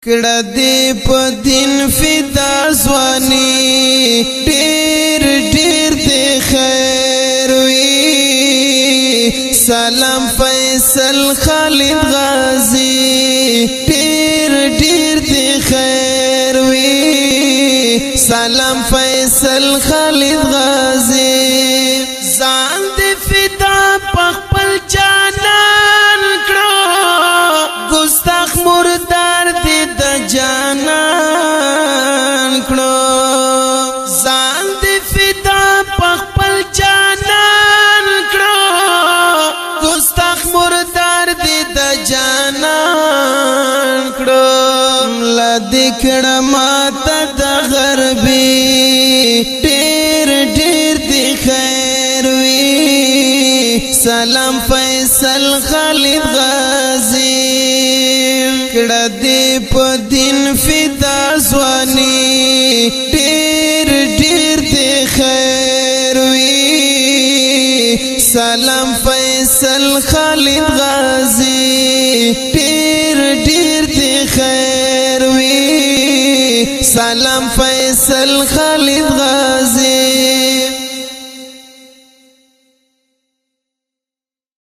کړه دې په دین فدا ځواني ډېر ډېر دې خیر وي سلام فیصل خالد غازی ډېر ډېر دې خیر وي سلام فیصل خالد غازی ځان دې فدا په خپل جانان کړو ګستاخ مردار دې د جانان کړو ځان دې فدا په خپل جانان کړو ګستاخ مردار دې د جانان کړو لدې کړه ماته د غربي ډېر ډېر دې خیر وي سلام فیصل خالد غازی کړه دې په دین فدا ځواني ډېر ډېر دې خیر وي سلام فیصل خالد غازی ډېر ډېر دې خیر وي سلام فیصل خالد